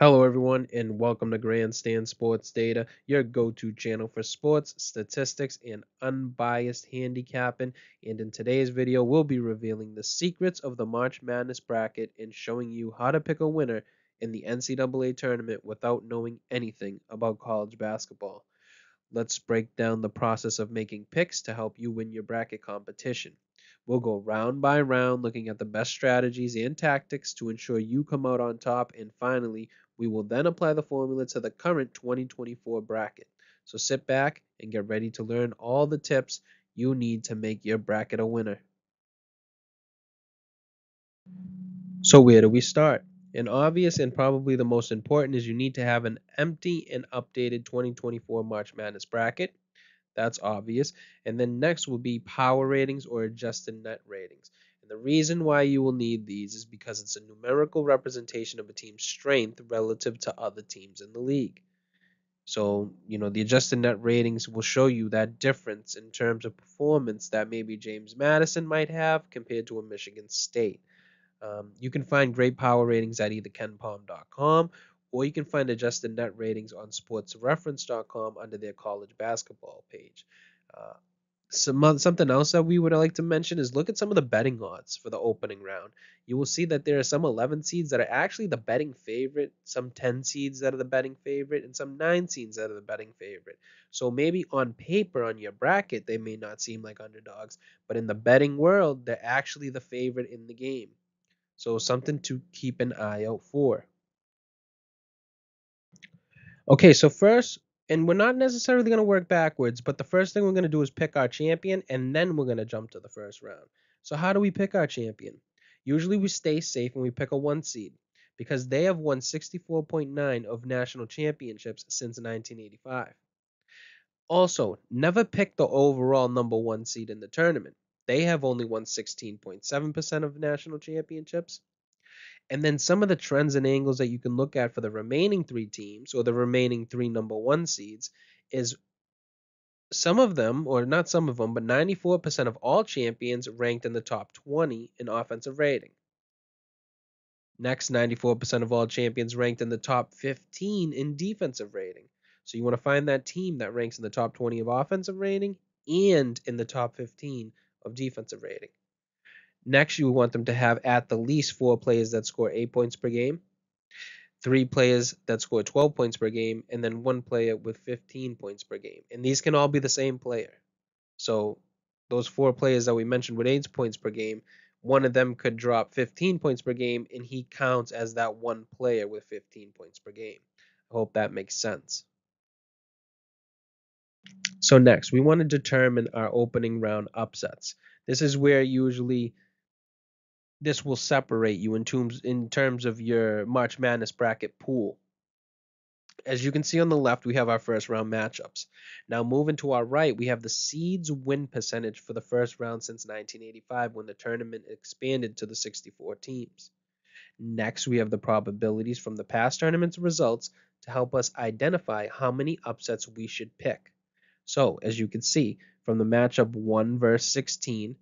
Hello, everyone, and welcome to Grandstand Sports Data, your go to channel for sports, statistics, and unbiased handicapping. And in today's video, we'll be revealing the secrets of the March Madness bracket and showing you how to pick a winner in the NCAA tournament without knowing anything about college basketball. Let's break down the process of making picks to help you win your bracket competition. We'll go round by round looking at the best strategies and tactics to ensure you come out on top. And finally, we will then apply the formula to the current 2024 bracket. So sit back and get ready to learn all the tips you need to make your bracket a winner. So, where do we start? An obvious and probably the most important is you need to have an empty and updated 2024 March Madness bracket. That's obvious. And then next will be power ratings or adjusted net ratings. And the reason why you will need these is because it's a numerical representation of a team's strength relative to other teams in the league. So, the adjusted net ratings will show you that difference in terms of performance that maybe James Madison might have compared to a Michigan State. You can find great power ratings at either kenpom.com or you can find adjusted net ratings on sportsreference.com under their college basketball page. Uh, something else that we would like to mention is look at some of the betting odds for the opening round. You will see that there are some 11 seeds that are actually the betting favorite, some 10 seeds that are the betting favorite, and some 9 seeds that are the betting favorite. So maybe on paper, on your bracket, they may not seem like underdogs, but in the betting world, they're actually the favorite in the game. So something to keep an eye out for. Okay, so first, and we're not necessarily going to work backwards, but the first thing we're going to do is pick our champion, and then we're going to jump to the first round. So how do we pick our champion? Usually we stay safe and we pick a 1 seed because they have won 64.9 of national championships since 1985. Also, never pick the overall number 1 seed in the tournament. They have only won 16.7% of national championships. And then some of the trends and angles that you can look at for the remaining 3 teams or the remaining 3 number 1 seeds is some of them, or not some of them, but 94% of all champions ranked in the top 20 in offensive rating. Next, 94% of all champions ranked in the top 15 in defensive rating. So you want to find that team that ranks in the top 20 of offensive rating and in the top 15 of defensive rating. Next, you want them to have at the least 4 players that score 8 points per game, 3 players that score 12 points per game, and then 1 player with 15 points per game. And these can all be the same player. So those 4 players that we mentioned with 8 points per game, one of them could drop 15 points per game, and he counts as that 1 player with 15 points per game. I hope that makes sense. So next, we want to determine our opening round upsets. This is where usually this will separate you in terms of your March Madness bracket pool. As you can see on the left, we have our first round matchups. Now moving to our right, we have the seeds win percentage for the first round since 1985 when the tournament expanded to the 64 teams. Next, we have the probabilities from the past tournament's results to help us identify how many upsets we should pick. So, as you can see, from the matchup 1 versus 16,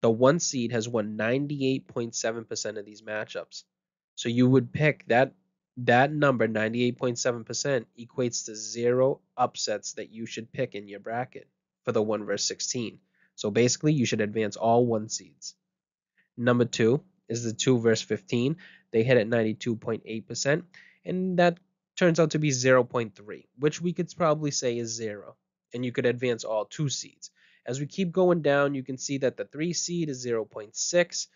the 1 seed has won 98.7% of these matchups. So you would pick that number, 98.7%, equates to 0 upsets that you should pick in your bracket for the 1 versus 16. So basically, you should advance all 1 seeds. Number 2 is the 2 versus 15. They hit at 92.8%, and that turns out to be 0.3, which we could probably say is 0. And you could advance all 2 seeds. As we keep going down, you can see that the 3 seed is 0.6.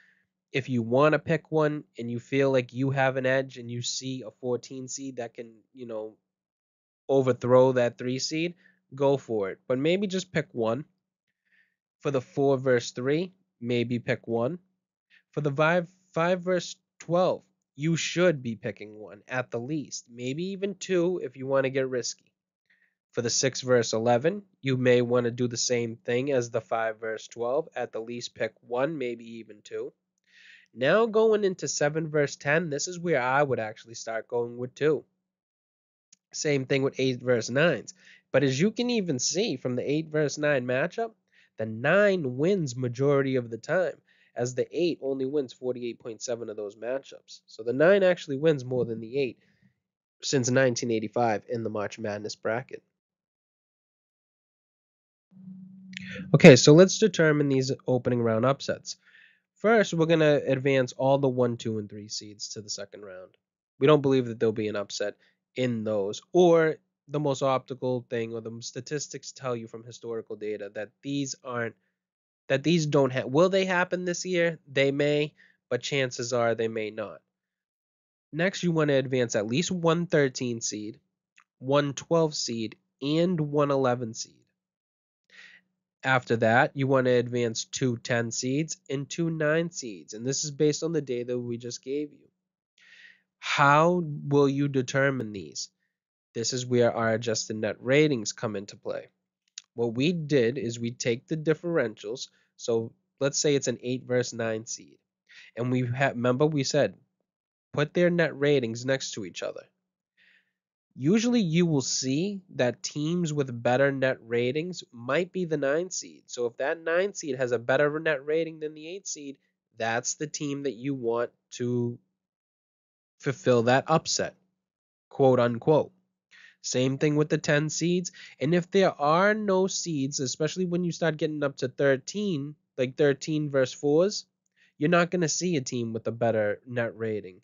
If you want to pick one and you feel like you have an edge and you see a 14 seed that can, overthrow that 3 seed, go for it. But maybe just pick one. For the 4 versus 3, maybe pick one. For the 5 versus 12, you should be picking one at the least. Maybe even two if you want to get risky. For the 6 versus 11, you may want to do the same thing as the 5 versus 12. At the least pick one, maybe even two. Now going into 7 versus 10, this is where I would actually start going with 2. Same thing with 8 versus 9s. But as you can even see from the 8 versus 9 matchup, the 9 wins majority of the time, as the 8 only wins 48.7 of those matchups. So the 9 actually wins more than the 8. since 1985 in the March Madness bracket. Okay, so let's determine these opening round upsets. First, we're going to advance all the 1, 2, and 3 seeds to the second round. We don't believe that there'll be an upset in those, or the most optical thing, or the statistics tell you from historical data that these don't have. Will they happen this year? They may, but chances are they may not. Next, you want to advance at least one 13 seed, one 12 seed, and one 11 seed. After that, you want to advance two 10 seeds and two 9 seeds. And this is based on the data we just gave you. How will you determine these? This is where our adjusted net ratings come into play. What we did is we take the differentials. So let's say it's an 8 versus 9 seed. And remember we said put their net ratings next to each other. Usually you will see that teams with better net ratings might be the 9 seed. So if that 9 seed has a better net rating than the 8 seed, that's the team that you want to fulfill that upset, quote unquote. Same thing with the 10 seeds. And if there are no seeds, especially when you start getting up to 13, like 13 versus 4s, you're not going to see a team with a better net rating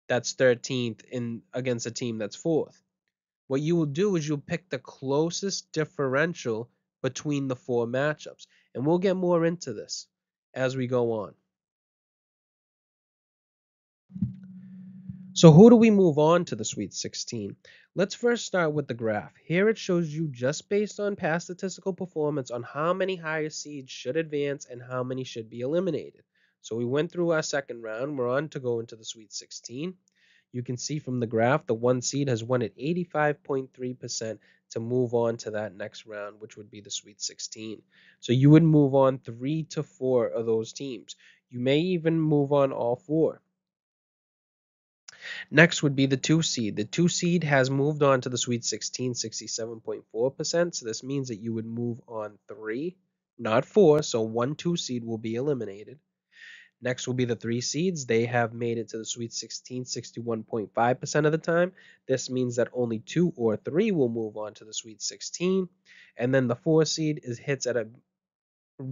that's 13th in against a team that's 4th. What you will do is you'll pick the closest differential between the four matchups. And we'll get more into this as we go on. So who do we move on to the Sweet 16? Let's first start with the graph. Here it shows you just based on past statistical performance on how many higher seeds should advance and how many should be eliminated. So we went through our second round. We're on to go into the Sweet 16. You can see from the graph the one seed has won at 85.3% to move on to that next round, which would be the Sweet 16. So you would move on 3 to 4 of those teams. You may even move on all 4. Next would be the 2 seed. The 2 seed has moved on to the Sweet 16, 67.4%. So this means that you would move on 3, not 4. So 1 2 seed will be eliminated. Next will be the 3 seeds. They have made it to the Sweet 16 61.5% of the time. This means that only 2 or 3 will move on to the Sweet 16. And then the 4 seed hits at a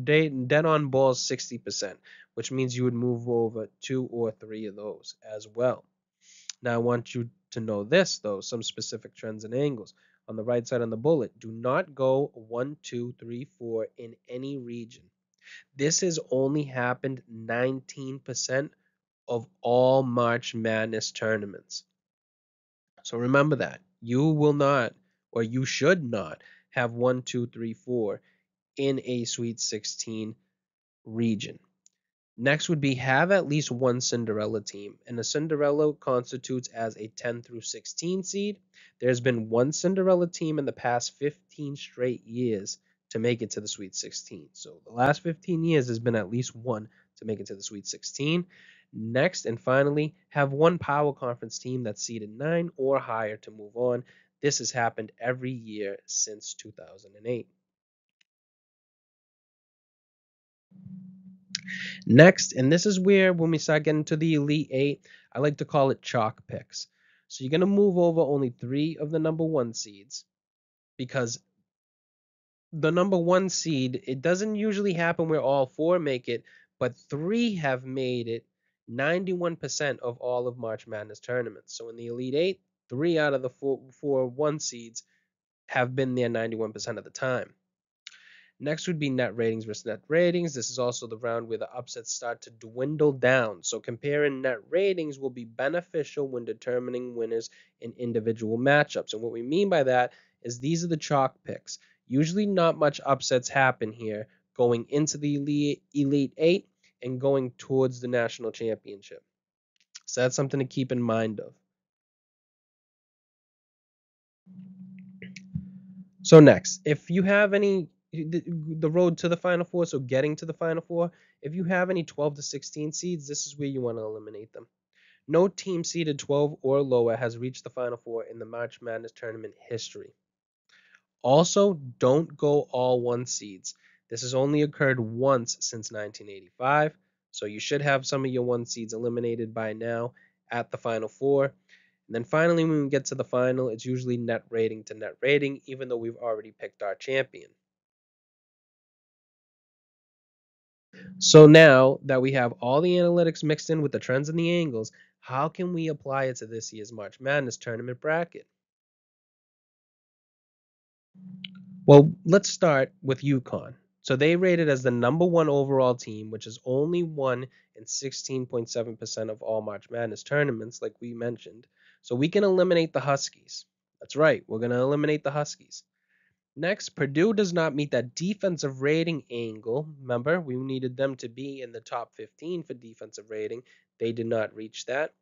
dead on balls 60%, which means you would move over 2 or 3 of those as well. Now I want you to know this though, some specific trends and angles. On the right side on the bullet, do not go 1, 2, 3, 4 in any region. This has only happened 19% of all March Madness tournaments. So remember that. You will not, or you should not, have 1, 2, 3, 4 in a Sweet 16 region. Next would be have at least one Cinderella team, and a Cinderella constitutes as a 10 through 16 seed. There's been one Cinderella team in the past 15 straight years to make it to the Sweet 16. So the last 15 years has been at least one to make it to the Sweet 16. Next and finally, have one Power Conference team that's seeded 9 or higher to move on. This has happened every year since 2008. Next, and this is where when we start getting to the Elite Eight, I like to call it chalk picks. So you're going to move over only 3 of the number 1 seeds because the number 1 seed, it doesn't usually happen where all 4 make it, but 3 have made it 91% of all of March Madness tournaments. So in the Elite Eight, 3 out of the four 1 seeds have been there 91% of the time. Next would be net ratings versus net ratings. This is also the round where the upsets start to dwindle down. So comparing net ratings will be beneficial when determining winners in individual matchups. And what we mean by that is these are the chalk picks. Usually not much upsets happen here going into the Elite Eight and going towards the national championship. So that's something to keep in mind of. So next, if you have any the road to the final four, so getting to the final four, if you have any 12 to 16 seeds, this is where you want to eliminate them. No team seeded 12 or lower has reached the final four in the March Madness tournament history. Also, don't go all 1 seeds. This has only occurred once since 1985, so you should have some of your 1 seeds eliminated by now at the final four. And then finally, when we get to the final, it's usually net rating to net rating, even though we've already picked our champion. So now that we have all the analytics mixed in with the trends and the angles, how can we apply it to this year's March Madness tournament bracket? Well, let's start with UConn. So they rated as the number one overall team, which is only won in 16.7% of all March Madness tournaments, like we mentioned. So we can eliminate the Huskies. That's right, we're going to eliminate the Huskies. Next, Purdue does not meet that defensive rating angle. Remember, we needed them to be in the top 15 for defensive rating. They did not reach that.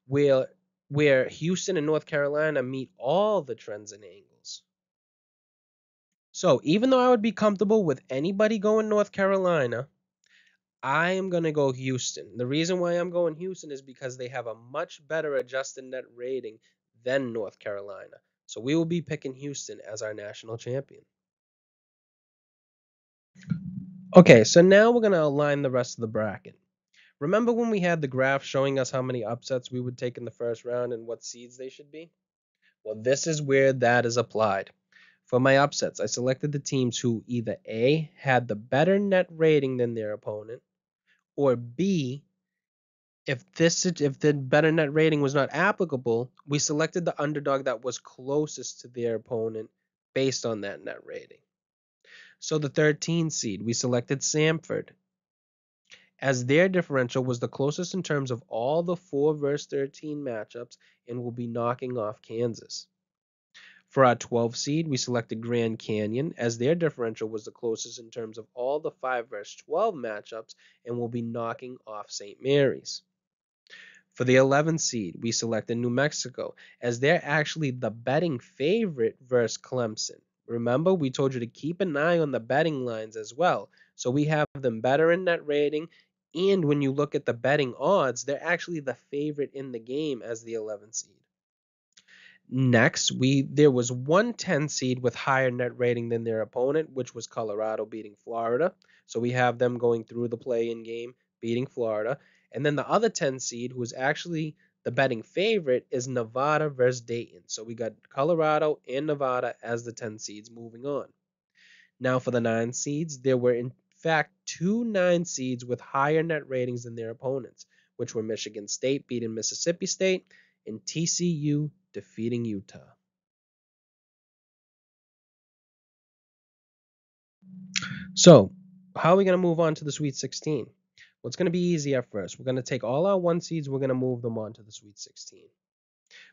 Where, where Houston and North Carolina meet all the trends and angles. So even though I would be comfortable with anybody going North Carolina, I am going to go Houston. The reason why I'm going Houston is because they have a much better adjusted net rating than North Carolina. So we will be picking Houston as our national champion. Okay, so now we're going to align the rest of the bracket. Remember when we had the graph showing us how many upsets we would take in the first round and what seeds they should be? Well, this is where that is applied. For my upsets, I selected the teams who either A, had the better net rating than their opponent, or B, if the better net rating was not applicable, we selected the underdog that was closest to their opponent based on that net rating. So the 13 seed, we selected Samford, as their differential was the closest in terms of all the 4 versus 13 matchups and will be knocking off Kansas. For our 12 seed, we selected Grand Canyon, as their differential was the closest in terms of all the 5 versus 12 matchups and will be knocking off St. Mary's. For the 11 seed, we selected New Mexico, as they're actually the betting favorite versus Clemson. Remember, we told you to keep an eye on the betting lines as well. So we have them better in net rating, and when you look at the betting odds, they're actually the favorite in the game as the 11 seed. Next, there was one 10 seed with higher net rating than their opponent, which was Colorado beating Florida. So we have them going through the play-in game, beating Florida. And then the other 10 seed, who is actually the betting favorite, is Nevada versus Dayton. So we got Colorado and Nevada as the 10 seeds moving on. Now for the 9 seeds, there were in fact 2 9 seeds with higher net ratings than their opponents, which were Michigan State beating Mississippi State and TCU defeating Utah. So, how are we going to move on to the Sweet 16? Well, it's going to be easy at first. We're going to take all our 1 seeds, we're going to move them on to the Sweet 16.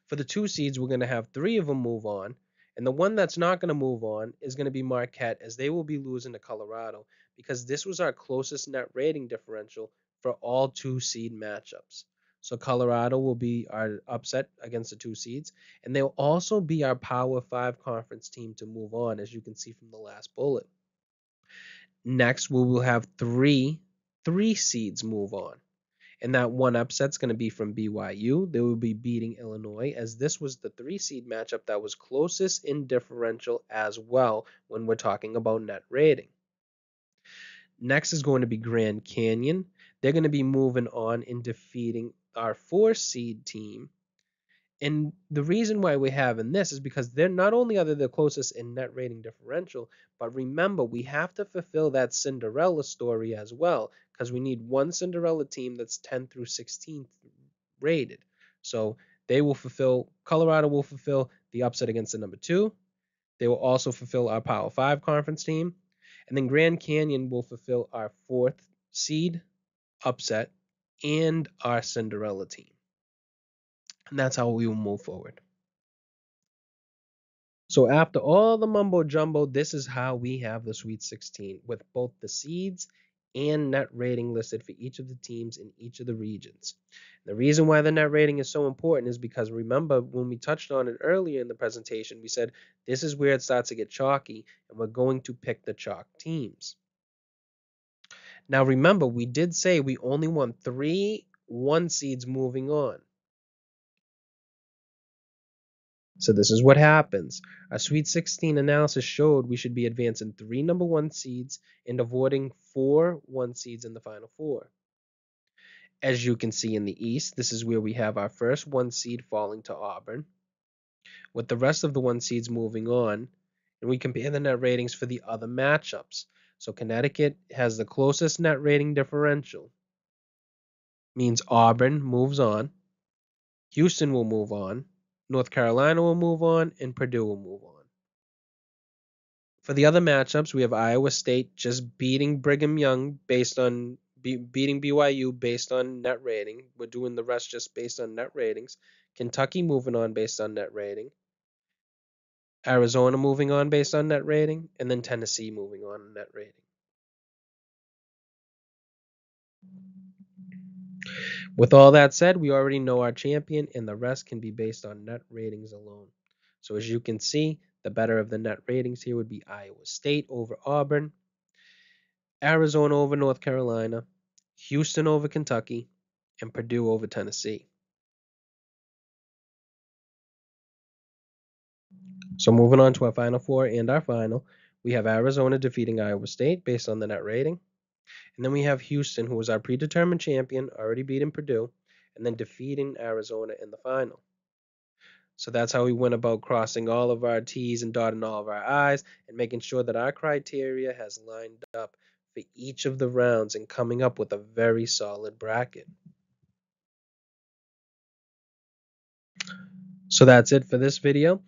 For the 2 seeds, we're going to have 3 of them move on, and the one that's not going to move on is going to be Marquette, as they will be losing to Colorado, because this was our closest net rating differential for all 2 seed matchups. So Colorado will be our upset against the 2 seeds, and they'll also be our Power 5 conference team to move on, as you can see from the last bullet. Next, we will have 3 seeds move on. And that one upset's going to be from BYU. They will be beating Illinois, as this was the 3 seed matchup that was closest in differential as well when we're talking about net rating. Next is going to be Grand Canyon. They're going to be moving on and defeating our 4 seed team. And the reason why we're having this is because they're not only are they the closest in net rating differential, but remember, we have to fulfill that Cinderella story as well, because we need one Cinderella team that's 10 through 16 rated. So Colorado will fulfill the upset against the number 2. They will also fulfill our Power 5 conference team. And then Grand Canyon will fulfill our 4th seed upset and our Cinderella team. And that's how we will move forward. So after all the mumbo jumbo, this is how we have the Sweet 16, with both the seeds and net rating listed for each of the teams in each of the regions. The reason why the net rating is so important is because, remember, when we touched on it earlier in the presentation, we said this is where it starts to get chalky, and we're going to pick the chalk teams. Now remember, we did say we only want 3 1 seeds moving on. So this is what happens. Our Sweet 16 analysis showed we should be advancing 3 number 1 seeds and avoiding 4 1 seeds in the Final Four. As you can see in the East, this is where we have our first one seed falling to Auburn, with the rest of the one seeds moving on, and we compare the net ratings for the other matchups. So Connecticut has the closest net rating differential, means Auburn moves on, Houston will move on, North Carolina will move on, and Purdue will move on. For the other matchups, we have Iowa State just beating Brigham Young based on beating BYU based on net rating. We're doing the rest just based on net ratings. Kentucky moving on based on net rating. Arizona moving on based on net rating, and then Tennessee moving on net rating. With all that said, we already know our champion, and the rest can be based on net ratings alone. So as you can see, the better of the net ratings here would be Iowa State over Auburn, Arizona over North Carolina, Houston over Kentucky, and Purdue over Tennessee. So moving on to our Final Four and our final, we have Arizona defeating Iowa State based on the net rating. And then we have Houston, who was our predetermined champion, already beating Purdue, and then defeating Arizona in the final. So that's how we went about crossing all of our T's and dotting all of our I's and making sure that our criteria has lined up for each of the rounds and coming up with a very solid bracket. So that's it for this video.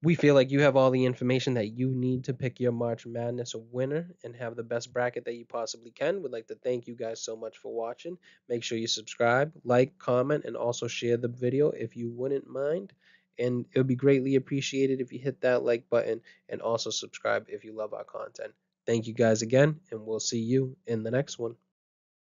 We feel like you have all the information that you need to pick your March Madness winner and have the best bracket that you possibly can. We'd like to thank you guys so much for watching. Make sure you subscribe, like, comment, and also share the video if you wouldn't mind. And it would be greatly appreciated if you hit that like button and also subscribe if you love our content. Thank you guys again, and we'll see you in the next one.